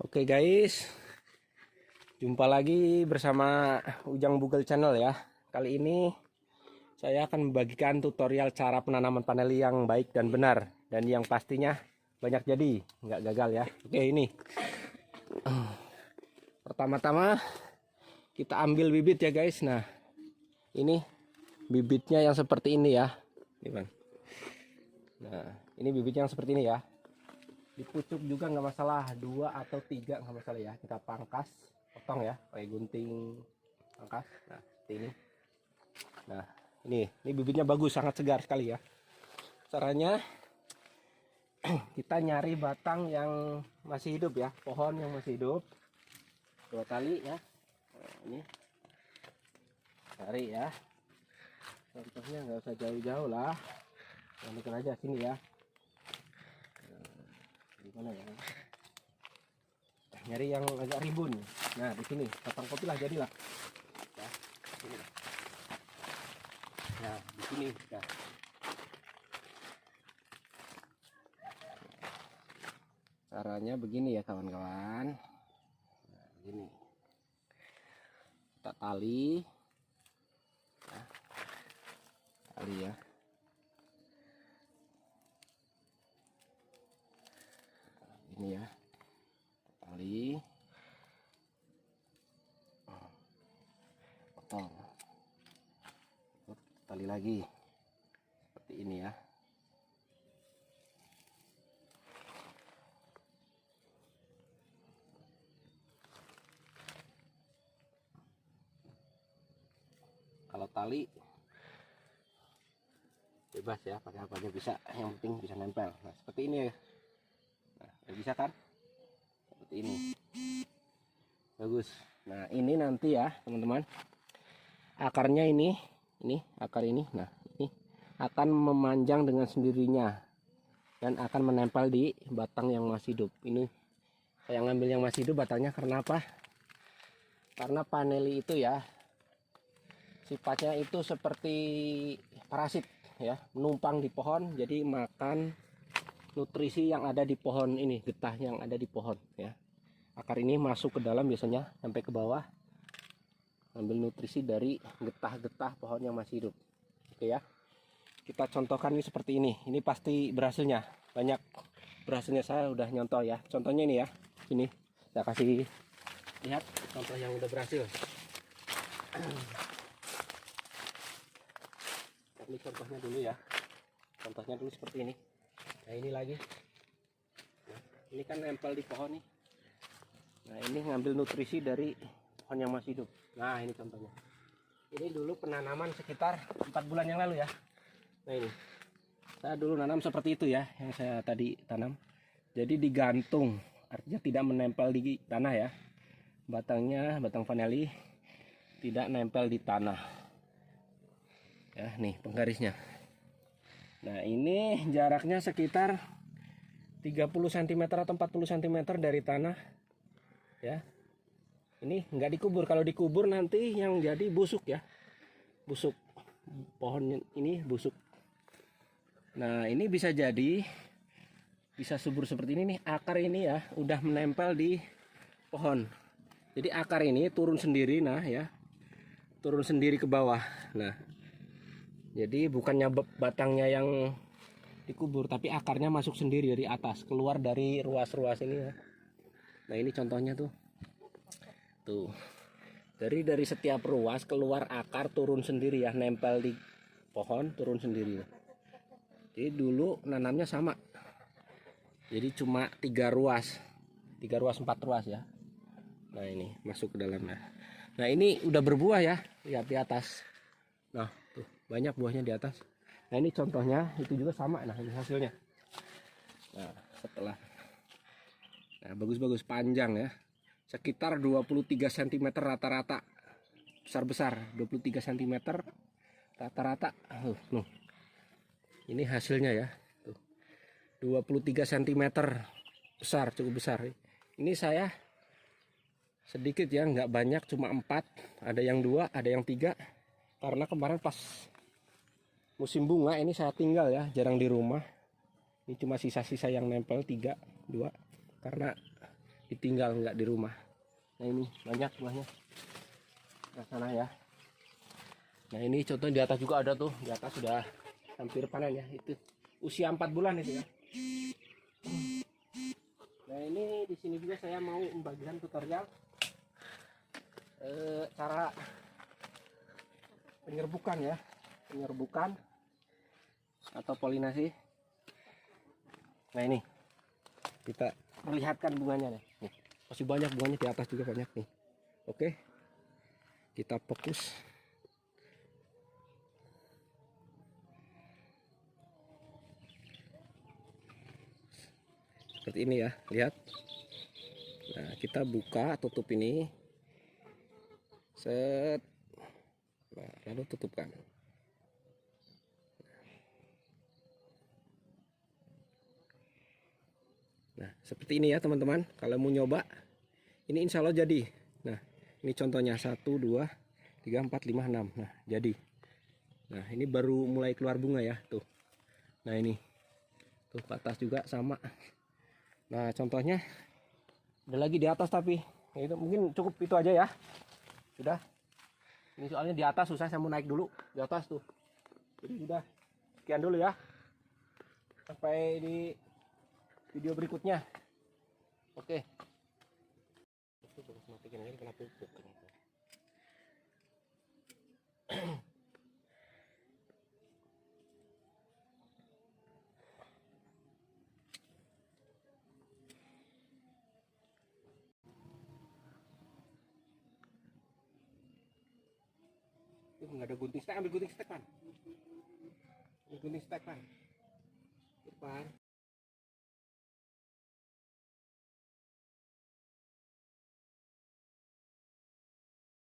Oke guys, jumpa lagi bersama Ujang Bugel Channel ya. Kali ini saya akan membagikan tutorial cara penanaman paneli yang baik dan benar, dan yang pastinya banyak jadi, nggak gagal ya. Oke, ini pertama-tama kita ambil bibit ya guys. Nah, ini bibitnya yang seperti ini ya. Ini bang. Nah, ini bibitnya yang seperti ini ya. Dipucuk juga nggak masalah, 2 atau 3 nggak masalah ya. Kita pangkas, potong ya, pakai gunting pangkas. Nah, seperti ini. Nah, ini bibitnya bagus, sangat segar sekali ya. Caranya kita nyari batang yang masih hidup ya, pohon yang masih hidup. 2 kali ya. Nah, ini cari ya. Contohnya nggak usah jauh-jauh lah. Ambilkan aja sini ya. Gimana ya? Nyari yang agak rimbun. Nah, di sini batang kopi lah jadilah. Ya, sini. Nah, di sini. Nah. Caranya begini ya kawan-kawan. Nah, begini. Kita tali. Nah, tali ya. Ini ya. Tali. Potong. Tali lagi. Seperti ini ya. Kalau tali bebas ya, pakai apa aja bisa, yang penting bisa nempel. Nah, seperti ini ya. Nah, bisa kan? Seperti ini. Bagus. Nah, ini nanti ya, teman-teman. Akarnya ini akar ini. Nah, ini akan memanjang dengan sendirinya dan akan menempel di batang yang masih hidup. Ini saya ngambil yang masih hidup batangnya karena apa? Karena paneli itu ya sifatnya itu seperti parasit ya, menumpang di pohon, jadi makan nutrisi yang ada di pohon ini, getah yang ada di pohon ya. Akar ini masuk ke dalam biasanya sampai ke bawah, ambil nutrisi dari getah-getah pohon yang masih hidup. Oke ya, kita contohkan ini seperti ini. Ini pasti berhasilnya, banyak berhasilnya, saya udah nyontoh ya. Contohnya ini ya, ini saya kasih lihat contoh yang udah berhasil. Ini contohnya dulu ya, contohnya dulu seperti ini. Nah, ini lagi, nah, ini kan nempel di pohon nih. Nah, ini ngambil nutrisi dari pohon yang masih hidup. Nah, ini contohnya. Ini dulu penanaman sekitar 4 bulan yang lalu ya. Nah, ini saya dulu nanam seperti itu ya, yang saya tadi tanam. Jadi digantung, artinya tidak menempel di tanah ya. Batangnya, batang vanili tidak nempel di tanah ya. Nih penggarisnya. Nah, ini jaraknya sekitar 30 cm atau 40 cm dari tanah ya. Ini nggak dikubur, kalau dikubur nanti yang jadi busuk ya, busuk pohon ini busuk. Nah, ini bisa jadi bisa subur seperti ini nih. Akar ini ya udah menempel di pohon, jadi akar ini turun sendiri. Nah ya, turun sendiri ke bawah. Nah, jadi bukannya batangnya yang dikubur, tapi akarnya masuk sendiri dari atas, keluar dari ruas-ruas ini ya. Nah, ini contohnya tuh. Tuh. Dari setiap ruas keluar akar, turun sendiri ya, nempel di pohon, turun sendiri. Jadi dulu nanamnya sama. Jadi cuma 3 ruas. 4 ruas ya. Nah, ini masuk ke dalamnya. Nah, ini udah berbuah ya, lihat di atas. Nah, tuh banyak buahnya di atas. Nah, ini contohnya, itu juga sama. Nah, ini hasilnya. Nah, setelah, nah, bagus-bagus, panjang ya, sekitar 23 cm rata-rata, besar-besar, 23 cm rata-rata. Nuh, ini hasilnya ya, tuh 23 cm, besar, cukup besar. Ini saya sedikit ya, nggak banyak, cuma 4, ada yang 2, ada yang 3, karena kemarin pas musim bunga ini saya tinggal ya, jarang di rumah. Ini cuma sisa-sisa yang nempel 3, 2, karena ditinggal nggak di rumah. Nah ini banyak buahnya ke sana ya. Nah ini contoh di atas juga ada tuh, di atas sudah hampir panen ya, itu usia 4 bulan itu ya. Nah ini di sini juga saya mau membagikan tutorial cara penyerbukan ya, penyerbukan atau polinasi. Nah ini kita perlihatkan bunganya nih. Nih, masih banyak bunganya, di atas juga banyak nih. Oke, kita fokus. Seperti ini ya, lihat. Nah kita buka, tutup ini, set, nah, lalu tutupkan. Nah seperti ini ya teman-teman, kalau mau nyoba ini insya Allah jadi. Nah ini contohnya 1 2 3 4 5 6. Nah jadi, nah ini baru mulai keluar bunga ya tuh. Nah ini tuh ke atas juga sama. Nah contohnya ada lagi di atas, tapi itu mungkin cukup itu aja ya, sudah. Ini soalnya di atas susah, saya mau naik dulu di atas tuh. Jadi sudah, sekian dulu ya, sampai di video berikutnya. Oke. Nggak ada gunting stek, ambil gunting stek kan. Gunting stek kan. Depan.